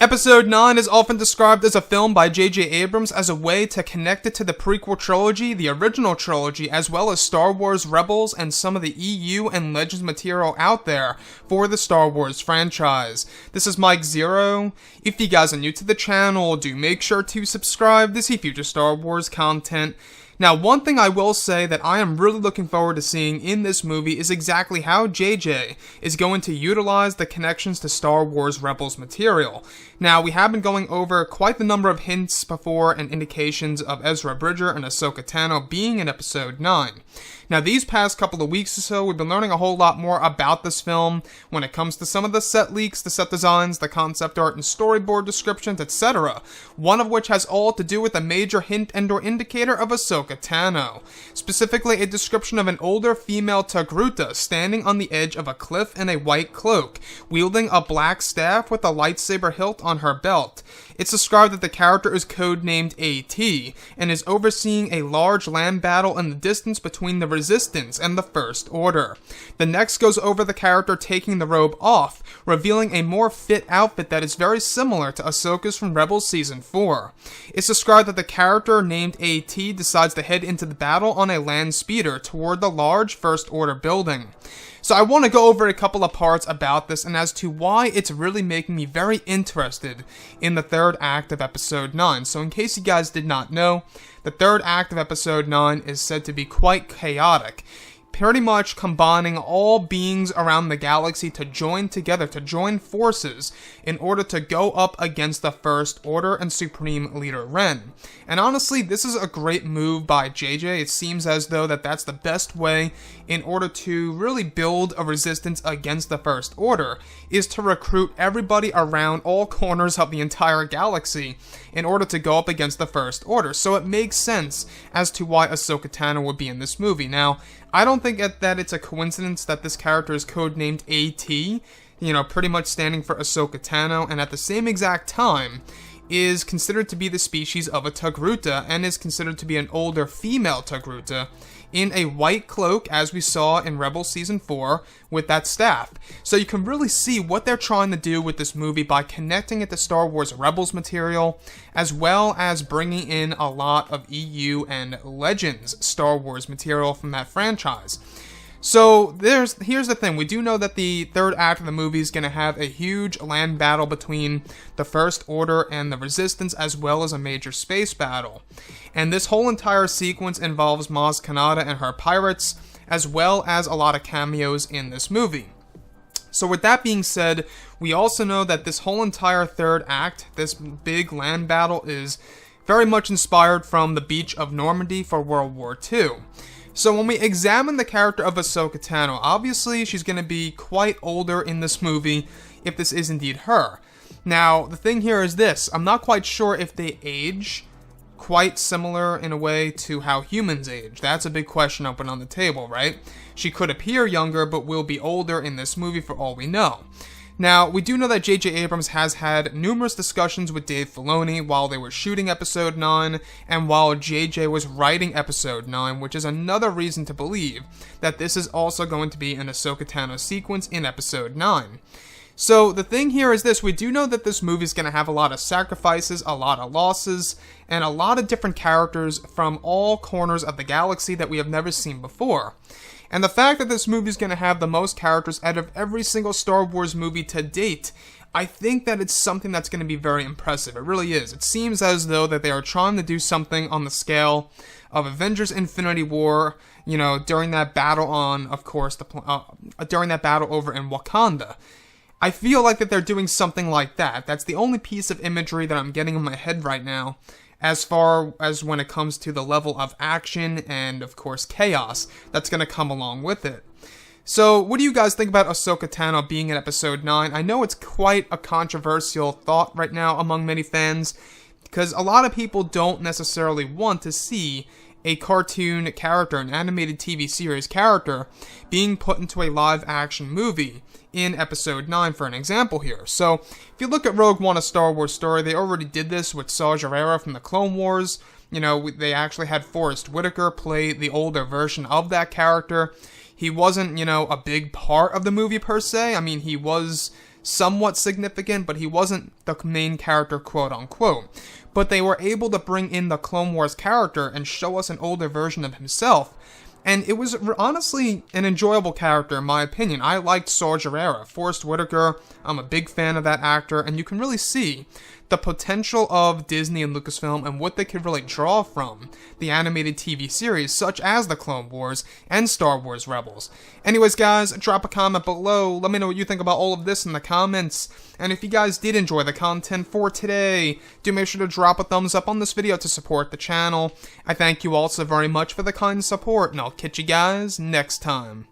Episode 9 is often described as a film by J.J. Abrams as a way to connect it to the prequel trilogy, the original trilogy, as well as Star Wars Rebels and some of the EU and Legends material out there for the Star Wars franchise. This is Mike Zero. If you guys are new to the channel, do make sure to subscribe to see future Star Wars content. Now, one thing I will say that I am really looking forward to seeing in this movie is exactly how JJ is going to utilize the connections to Star Wars Rebels material. Now, we have been going over quite the number of hints before and indications of Ezra Bridger and Ahsoka Tano being in Episode 9. Now, these past couple of weeks or so, we've been learning a whole lot more about this film when it comes to some of the set leaks, the set designs, the concept art, and storyboard descriptions, etc. One of which has all to do with a major hint and/or indicator of Ahsoka Tano. Specifically, a description of an older female Togruta standing on the edge of a cliff in a white cloak, wielding a black staff with a lightsaber hilt on her belt. It's described that the character is codenamed AT, and is overseeing a large land battle in the distance between the Resistance and the First Order. The next goes over the character taking the robe off, revealing a more fit outfit that is very similar to Ahsoka's from Rebels Season 4. It's described that the character named AT decides to head into the battle on a land speeder toward the large First Order building. So I want to go over a couple of parts about this and as to why it's really making me very interested in the third act of Episode 9. So in case you guys did not know, the third act of Episode 9 is said to be quite chaotic, pretty much combining all beings around the galaxy to join together, to join forces in order to go up against the First Order and Supreme Leader Ren. And honestly, this is a great move by JJ. It seems as though that's the best way in order to really build a resistance against the First Order, is to recruit everybody around all corners of the entire galaxy in order to go up against the First Order. So it makes sense as to why Ahsoka Tano would be in this movie. Now, I don't think that it's a coincidence that this character is codenamed AT, pretty much standing for Ahsoka Tano, and at the same exact time is considered to be the species of a Togruta, and is considered to be an older female Togruta, in a white cloak, as we saw in Rebels Season 4, with that staff. So you can really see what they're trying to do with this movie by connecting it to Star Wars Rebels material, as well as bringing in a lot of EU and Legends Star Wars material from that franchise. So here's the thing, we do know that the third act of the movie is going to have a huge land battle between the First Order and the Resistance, as well as a major space battle. And this whole entire sequence involves Maz Kanata and her pirates, as well as a lot of cameos in this movie. So with that being said, we also know that this whole entire third act, this big land battle, is very much inspired from the beach of Normandy for World War II. So when we examine the character of Ahsoka Tano, obviously she's going to be quite older in this movie, if this is indeed her. Now, the thing here is this, I'm not quite sure if they age quite similar in a way to how humans age. That's a big question open on the table, right? She could appear younger, but will be older in this movie for all we know. Now, we do know that J.J. Abrams has had numerous discussions with Dave Filoni while they were shooting Episode 9, and while J.J. was writing Episode 9, which is another reason to believe that this is also going to be an Ahsoka Tano sequence in Episode 9. So, the thing here is this, we do know that this movie is going to have a lot of sacrifices, a lot of losses, and a lot of different characters from all corners of the galaxy that we have never seen before. And the fact that this movie is going to have the most characters out of every single Star Wars movie to date, I think that it's something that's going to be very impressive. It really is. It seems as though that they are trying to do something on the scale of Avengers Infinity War, during that battle on, of course, during that battle over in Wakanda. I feel like that they're doing something like that. That's the only piece of imagery that I'm getting in my head right now, as far as when it comes to the level of action and, of course, chaos that's going to come along with it. So, what do you guys think about Ahsoka Tano being in Episode 9? I know it's quite a controversial thought right now among many fans, because a lot of people don't necessarily want to see a cartoon character, an animated TV series character, being put into a live-action movie in Episode 9, for an example here. So, if you look at Rogue One, A Star Wars Story, they already did this with Saw Gerrera from the Clone Wars. They actually had Forrest Whitaker play the older version of that character. He wasn't, a big part of the movie per se. I mean, he was somewhat significant, but he wasn't the main character, quote unquote. But they were able to bring in the Clone Wars character and show us an older version of himself. And it was honestly an enjoyable character, in my opinion. I liked Saw Gerrera, Forrest Whitaker. I'm a big fan of that actor, and you can really see the potential of Disney and Lucasfilm and what they could really draw from the animated TV series, such as the Clone Wars and Star Wars Rebels. Anyways, guys, drop a comment below. Let me know what you think about all of this in the comments. And if you guys did enjoy the content for today, do make sure to drop a thumbs up on this video to support the channel. I thank you all so very much for the kind support, and I'll catch you guys next time.